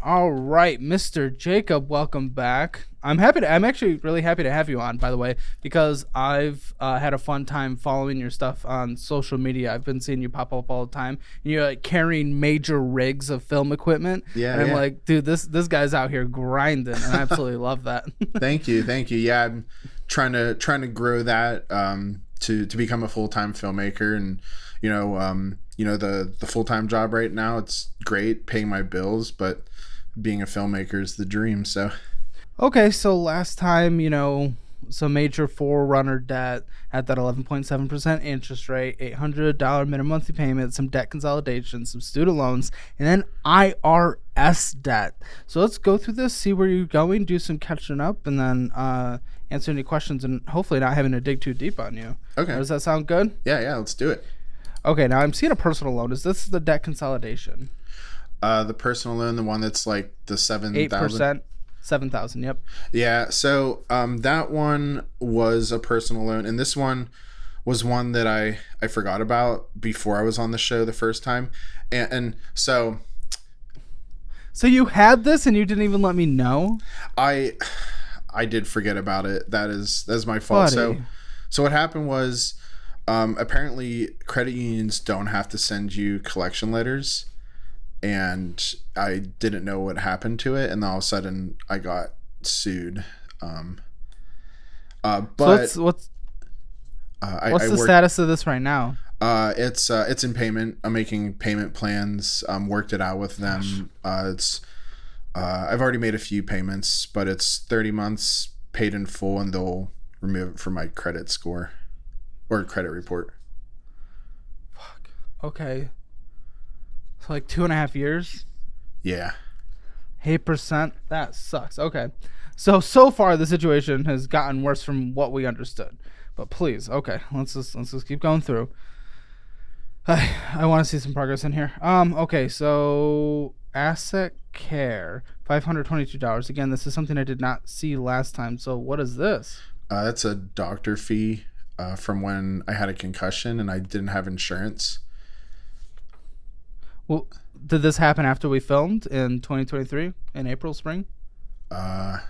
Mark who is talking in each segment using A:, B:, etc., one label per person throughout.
A: All right, Mr. Jacob, welcome back. I'm actually really happy to have you on, by the way, because I've had a fun time following your stuff on social media. I've been seeing you pop up all the time, and you're like carrying major rigs of film equipment.
B: Yeah,
A: and I'm
B: yeah.
A: like, dude, this guy's out here grinding, and I absolutely love that.
B: Thank you. Yeah, I'm trying to grow that to become a full-time filmmaker, and the full-time job right now, it's great paying my bills, but being a filmmaker is the dream. So
A: Okay, so last time, some major forerunner debt at that 11.7% interest rate, $800 minimum monthly payment, some debt consolidation, some student loans, and then IRS debt. So let's go through this, see where you're going, do some catching up, and then answer any questions, and hopefully not having to dig too deep on you.
B: Okay.
A: Does that sound good?
B: Yeah, let's do it.
A: Okay, now I'm seeing a personal loan. Is this the debt consolidation?
B: The personal loan, the one that's like the 7,000.
A: 8%. 7,000. Yep.
B: Yeah. So that one was a personal loan, and this one was one that I forgot about before I was on the show the first time, and so
A: you had this and you didn't even let me know?
B: I did forget about it. That's my fault.
A: Buddy.
B: So what happened was, apparently credit unions don't have to send you collection letters. And I didn't know what happened to it, and all of a sudden I got sued. But
A: So what's the status of this right now?
B: It's in payment. I'm making payment plans. Worked it out with them. I've already made a few payments, but it's 30 months paid in full, and they'll remove it from my credit score or credit report.
A: Fuck. Okay. So like 2.5 years?
B: Yeah.
A: 8%? That sucks. Okay. So far the situation has gotten worse from what we understood. But please, okay, let's just keep going through. I want to see some progress in here. Okay, so asset care, $522. Again, this is something I did not see last time. So what is this?
B: That's a doctor fee from when I had a concussion and I didn't have insurance.
A: Well, did this happen after we filmed in 2023 in April, spring?
B: It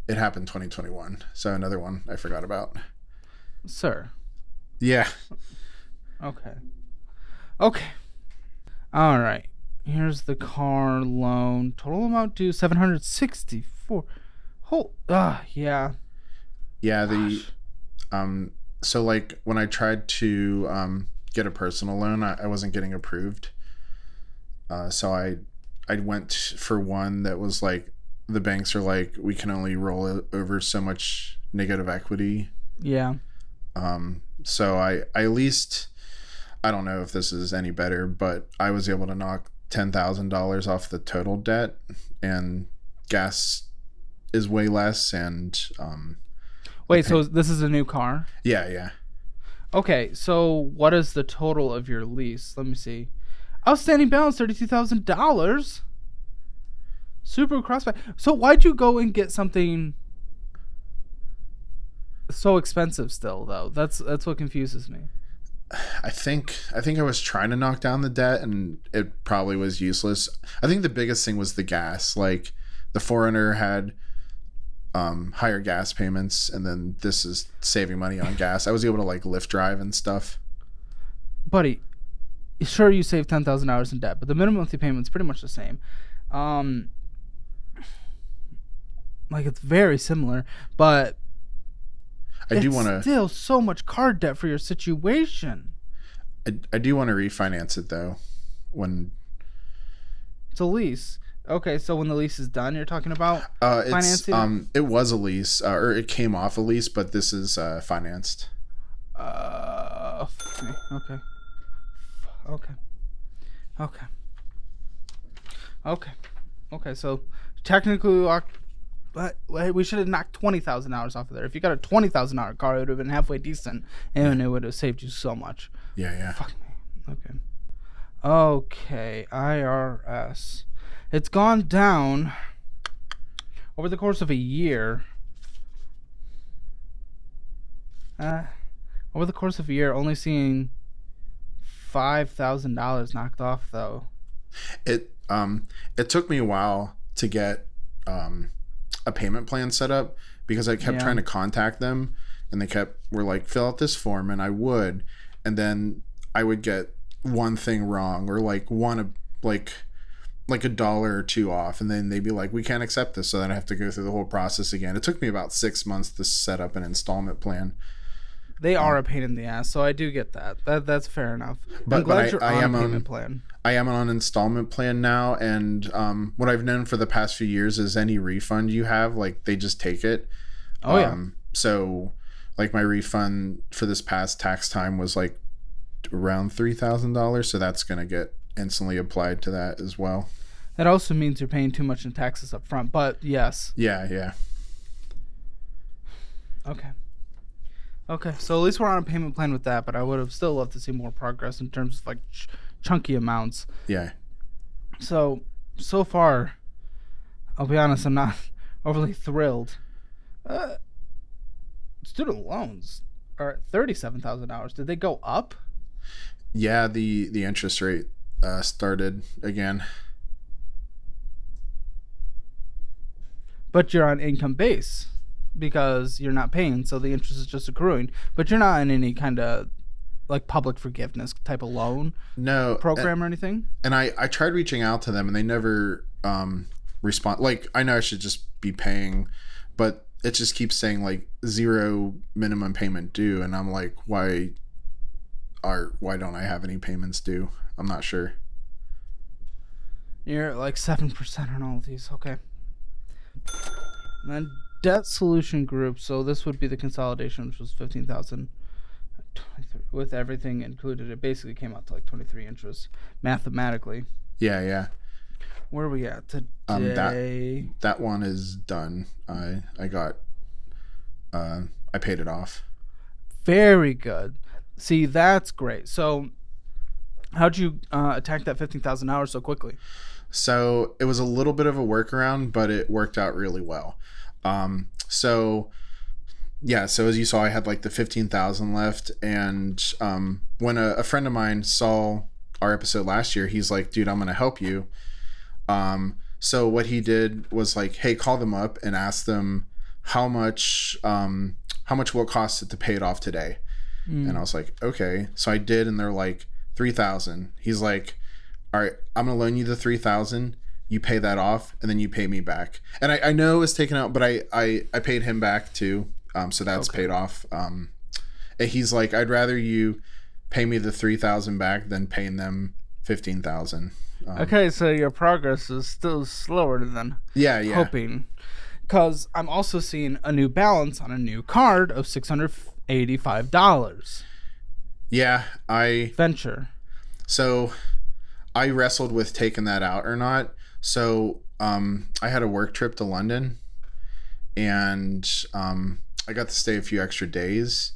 B: happened 2021. So another one I forgot about.
A: Sir.
B: Yeah.
A: Okay. All right. Here's the car loan. Total amount due $764. Yeah.
B: Yeah,
A: Gosh.
B: so like when I tried to get a personal loan, I wasn't getting approved. So I went for one that was like, the banks are like, we can only roll over so much negative equity.
A: Yeah.
B: So I at least, I don't know if this is any better, but I was able to knock $10,000 off the total debt, and gas is way less. And
A: Wait, so this is a new car?
B: Yeah.
A: Okay, so what is the total of your lease? Let me see. Outstanding balance $32,000. Subaru Crossback. So why'd you go and get something so expensive still, though? That's what confuses me.
B: I think I was trying to knock down the debt, and it probably was useless. I think the biggest thing was the gas. Like the Forerunner had higher gas payments, and then this is saving money on gas. I was able to like Lyft drive and stuff.
A: Buddy, sure you save $10,000 in debt, but the minimum monthly payment's pretty much the same. Like it's very similar, but still so much car debt for your situation.
B: I do want to refinance it though. When
A: it's a lease. Okay, so when the lease is done, you're talking about financing?
B: It was a lease, or it came off a lease, but this is financed.
A: Okay. So technically, but we should have knocked $20,000 off of there. If you got a $20,000 car, it would have been halfway decent, and it would have saved you so much.
B: Yeah.
A: Fuck me. Okay. IRS. It's gone down over the course of a year. Over the course of a year, only seeing $5,000 knocked off though.
B: It took me a while to get a payment plan set up because I kept trying to contact them, and they were like, fill out this form, and I would, and then I would get one thing wrong or like like $1 or $2 off, and then they'd be like, we can't accept this, so then I have to go through the whole process again. It took me about 6 months to set up an installment plan.
A: They are a pain in the ass, so I do get that. That's fair enough. I'm glad you're on a payment plan.
B: I am on an installment plan now, and what I've known for the past few years is any refund you have, like, they just take it.
A: Oh, yeah.
B: So, like, my refund for this past tax time was, like, around $3,000, so that's going to get instantly applied to that as well.
A: That also means you're paying too much in taxes up front, but yes.
B: Yeah.
A: Okay, so at least we're on a payment plan with that, but I would have still loved to see more progress in terms of like chunky amounts.
B: Yeah.
A: So far, I'll be honest, I'm not overly thrilled. Student loans are at $37,000. Did they go up?
B: Yeah, the interest rate started again.
A: But you're on income base because you're not paying, so the interest is just accruing. But you're not in any kind of like public forgiveness type of loan program or anything.
B: And I tried reaching out to them, and they never respond. Like, I know I should just be paying, but it just keeps saying like 0 minimum payment due, and I'm like, why don't I have any payments due? I'm not sure.
A: You're at like 7% on all of these. Okay. And then debt solution group. So this would be the consolidation, which was 15,000 with everything included. It basically came out to like 23 interest mathematically.
B: Yeah.
A: Where are we at today?
B: That one is done. I paid it off.
A: Very good. See, that's great. So how'd you attack that $15,000 so quickly?
B: So it was a little bit of a workaround, but it worked out really well. So as you saw, I had like the 15,000 left, and when a friend of mine saw our episode last year, he's like, dude, I'm going to help you. So what he did was like, hey, call them up and ask them how much will it cost it to pay it off today. And I was like, okay. So I did, and they're like 3,000. He's like, all right, I'm gonna loan you the 3,000. You pay that off, and then you pay me back. And I know it was taken out, but I paid him back too. So that's paid off. And he's like, I'd rather you pay me the 3,000 back than paying them 15,000.
A: Okay, so your progress is still slower than hoping. Because I'm also seeing a new balance on a new card of $685.
B: Yeah,
A: Venture.
B: So I wrestled with taking that out or not. So I had a work trip to London, and I got to stay a few extra days,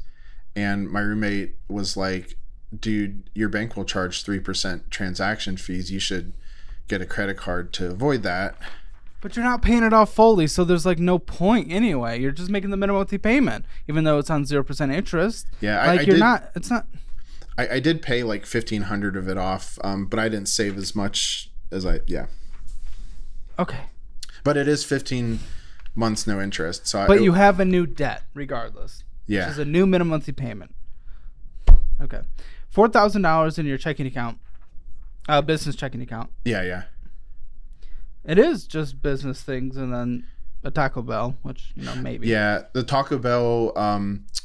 B: and my roommate was like, dude, your bank will charge 3% transaction fees. You should get a credit card to avoid that.
A: But you're not paying it off fully, so there's like no point anyway. You're just making the minimum monthly payment, even though it's on 0% interest.
B: Yeah,
A: like it's not.
B: I did pay like $1,500 of it off, but I didn't save as much as
A: Okay.
B: But it is 15 months no interest.
A: But you have a new debt regardless.
B: Yeah.
A: Which is a new minimum monthly payment. Okay. $4,000 in your checking account, business checking account.
B: Yeah.
A: It is just business things, and then a Taco Bell, which, maybe.
B: Yeah, the Taco Bell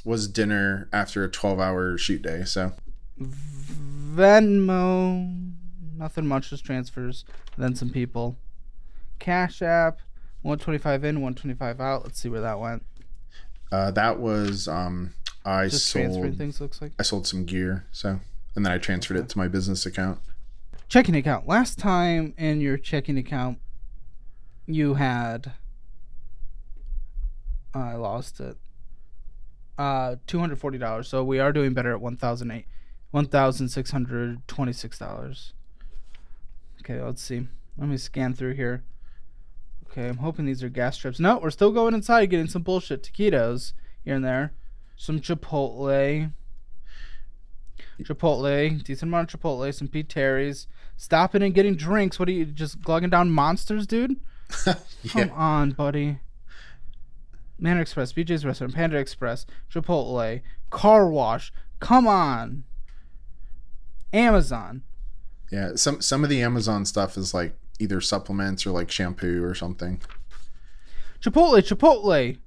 B: was dinner after a 12-hour shoot day, so.
A: Venmo, nothing much, just transfers, then some people. Cash App, 125 in, 125 out. Let's see where that went.
B: That was
A: just transferring things, looks like.
B: I sold some gear, so, and then I transferred it to my business account.
A: Checking account. Last time in your checking account, you had, I lost it, $240. So we are doing better at $1,626. Okay, let's see. Let me scan through here. Okay, I'm hoping these are gas strips. No, we're still going inside getting some bullshit taquitos here and there. Some Chipotle, decent amount of Chipotle, some Pete Terry's. Stopping and getting drinks. What are you, just glugging down Monsters, dude? Come on, buddy. Manor Express, BJ's Restaurant, Panda Express, Chipotle, Car Wash. Come on. Amazon.
B: Yeah, some of the Amazon stuff is like either supplements or like shampoo or something.
A: Chipotle.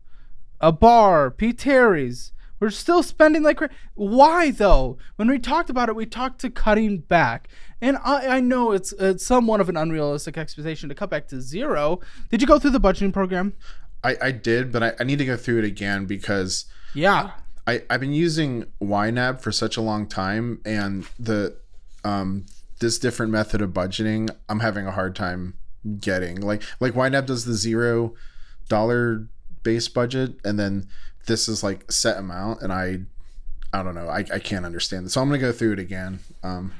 A: A bar, P. Terry's. We're still spending like why though? When we talked about it, we talked to cutting back, and I know it's somewhat of an unrealistic expectation to cut back to zero. Did you go through the budgeting program?
B: I did, but I need to go through it again because
A: Yeah,
B: I've been using YNAB for such a long time, and the this different method of budgeting I'm having a hard time getting. Like YNAB does the $0 base budget, and then this is like set amount, and I don't know. I can't understand it. So I'm gonna go through it again.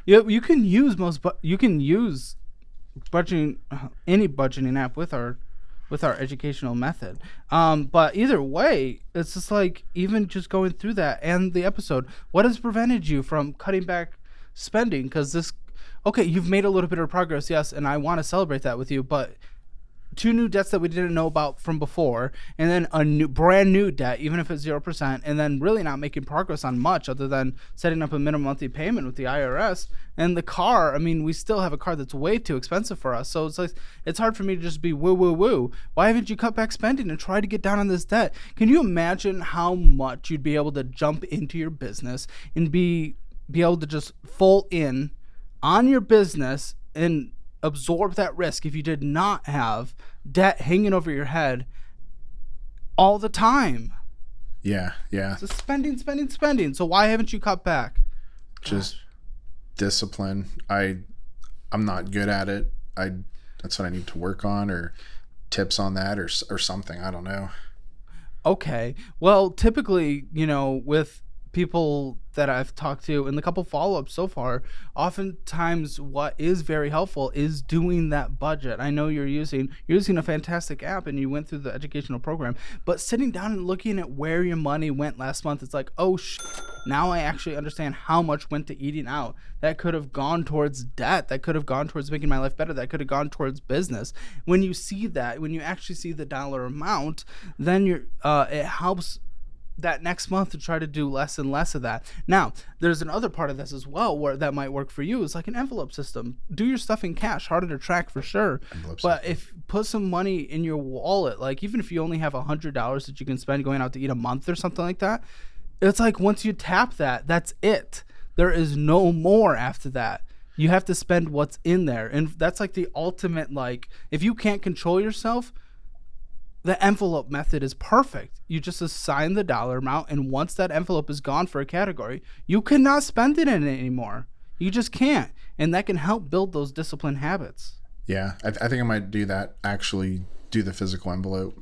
A: yeah. You can use you can use budgeting, any budgeting app with our educational method. But either way, it's just like even just going through that and the episode. What has prevented you from cutting back spending? Because okay, you've made a little bit of progress, yes, and I want to celebrate that with you. But 2 new debts that we didn't know about from before, and then a brand new debt, even if it's 0%, and then really not making progress on much other than setting up a minimum monthly payment with the IRS. And the car, I mean, we still have a car that's way too expensive for us. So it's like, it's hard for me to just be woo, woo, woo. Why haven't you cut back spending and try to get down on this debt? Can you imagine how much you'd be able to jump into your business and be able to just full in on your business and absorb that risk if you did not have debt hanging over your head all the time?
B: Yeah.
A: So spending. So why haven't you cut back?
B: Just discipline. I'm not good at it. That's what I need to work on, or tips on that, or something. I don't know.
A: Okay. Well, typically, with people that I've talked to and the couple follow-ups so far, oftentimes what is very helpful is doing that budget. I know you're using a fantastic app and you went through the educational program, but sitting down and looking at where your money went last month, it's like, oh now I actually understand how much went to eating out. That could have gone towards debt. That could have gone towards making my life better. That could have gone towards business. When you see that, when you actually see the dollar amount, then it helps that next month to try to do less and less of that. Now, there's another part of this as well where that might work for you. It's like an envelope system. Do your stuff in cash, harder to track for sure. But if put some money in your wallet, like even if you only have $100 that you can spend going out to eat a month or something like that, it's like once you tap that, that's it. There is no more after that. You have to spend what's in there. And that's like the ultimate, like, if you can't control yourself, the envelope method is perfect. You just assign the dollar amount, and once that envelope is gone for a category, you cannot spend it in it anymore. You just can't. And that can help build those disciplined habits.
B: Yeah, I think I might do that, actually do the physical envelope.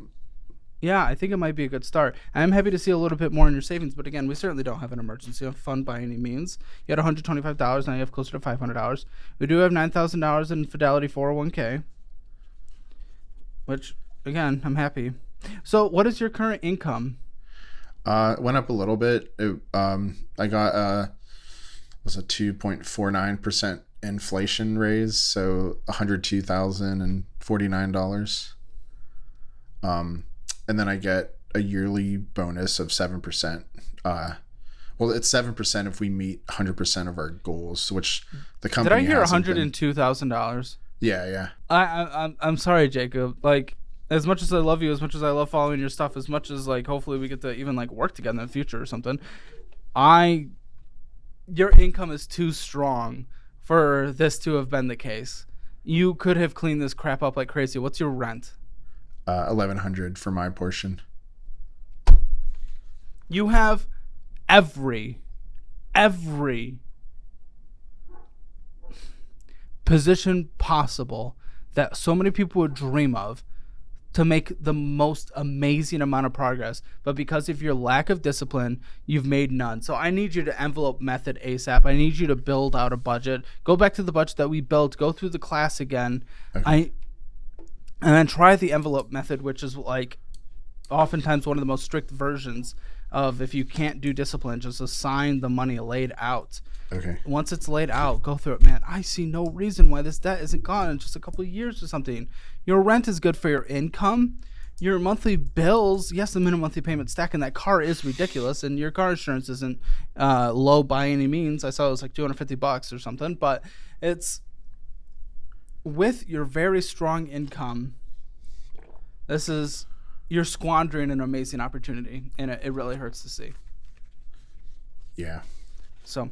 A: Yeah, I think it might be a good start. I'm happy to see a little bit more in your savings, but again, we certainly don't have an emergency fund by any means. You had $125, now you have closer to $500. We do have $9,000 in Fidelity 401k, which, again, I'm happy. So what is your current income?
B: It went up a little bit. I got was a 2.49% inflation raise, so $102,049. And then I get a yearly bonus of 7%. Well, it's 7% if we meet 100% of our goals, which the company.
A: Did I hear $102,000?
B: Yeah.
A: I'm sorry, Jacob. Like, as much as I love you, as much as I love following your stuff, as much as like hopefully we get to even like work together in the future or something, your income is too strong for this to have been the case. You could have cleaned this crap up like crazy. What's your rent?
B: $1,100 for my portion.
A: You have every position possible that so many people would dream of to make the most amazing amount of progress, but because of your lack of discipline, you've made none. So I need you to envelope method ASAP. I need you to build out a budget. Go back to the budget that we built. Go through the class again. Okay. And then try the envelope method, which is like oftentimes one of the most strict versions of if you can't do discipline, just assign the money laid out.
B: Okay.
A: Once it's laid out, go through it. Man, I see no reason why this debt isn't gone in just a couple of years or something. Your rent is good for your income. Your monthly bills, yes, the minimum monthly payment stack in that car is ridiculous, and your car insurance isn't low by any means. I saw it was like $250 or something, but it's with your very strong income. You're squandering an amazing opportunity, and it really hurts to see.
B: Yeah.
A: So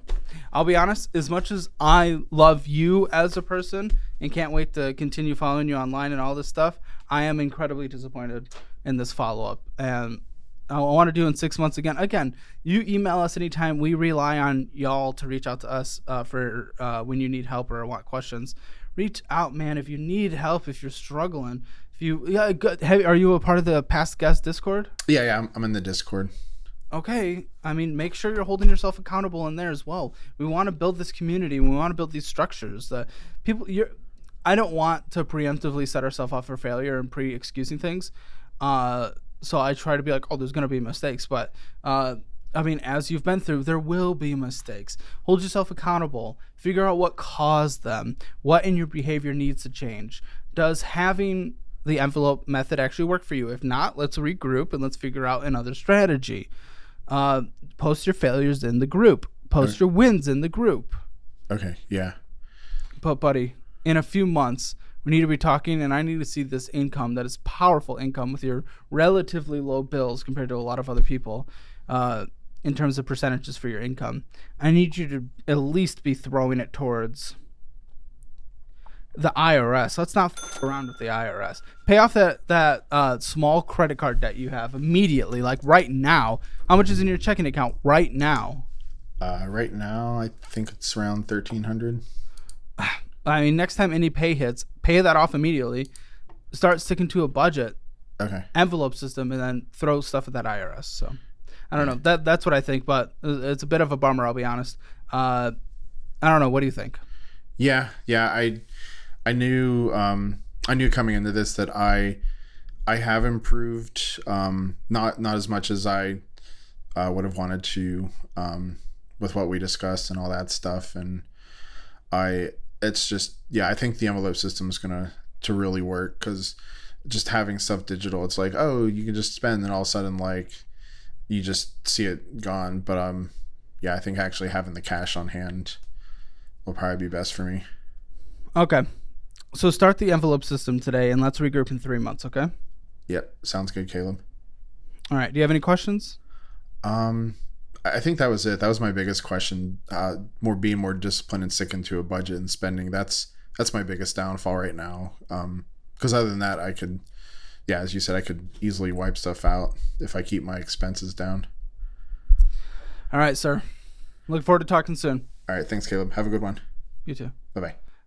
A: I'll be honest, as much as I love you as a person and can't wait to continue following you online and all this stuff, I am incredibly disappointed in this follow-up. And I want to do in 6 months again. Again, you email us anytime. We rely on y'all to reach out to us for when you need help or want questions. Reach out, man, if you need help, if you're struggling. Are you a part of the Past Guest Discord?
B: Yeah, I'm in the Discord.
A: Okay, I mean, make sure you're holding yourself accountable in there as well. We want to build this community. We want to build these structures. I don't want to preemptively set ourselves up for failure and pre-excusing things. So I try to be like, oh, there's going to be mistakes. But, I mean, as you've been through, there will be mistakes. Hold yourself accountable. Figure out what caused them. What in your behavior needs to change. Does having the envelope method actually work for you? If not, let's regroup and let's figure out another strategy. Post your failures in the group. Post your wins in the group.
B: Okay, yeah.
A: But, buddy, in a few months, we need to be talking, and I need to see this income that is powerful income with your relatively low bills compared to a lot of other people in terms of percentages for your income. I need you to at least be throwing it towards the IRS. Let's not f around with the IRS. Pay off that small credit card debt you have immediately, like right now. How much is in your checking account right now?
B: Right now, I think it's around $1,300.
A: I mean, next time any pay hits, pay that off immediately. Start sticking to a budget, envelope system, and then throw stuff at that IRS. So, I don't know. That's what I think, but it's a bit of a bummer. I'll be honest. I don't know. What do you think?
B: Yeah. I knew coming into this that I have improved, not as much as I would have wanted to, with what we discussed and all that stuff. And I think the envelope system is gonna to really work, because just having stuff digital, it's like, oh, you can just spend, and all of a sudden, like, you just see it gone. But I think actually having the cash on hand will probably be best for me.
A: Okay. So start the envelope system today, and let's regroup in 3 months, okay?
B: Yep, sounds good, Caleb.
A: All right. Do you have any questions?
B: I think that was it. That was my biggest question. Being more disciplined and sticking to a budget and spending. That's my biggest downfall right now. Because other than that, I could, as you said, I could easily wipe stuff out if I keep my expenses down.
A: All right, sir. Look forward to talking soon.
B: All right, thanks, Caleb. Have a good one.
A: You too.
B: Bye-bye.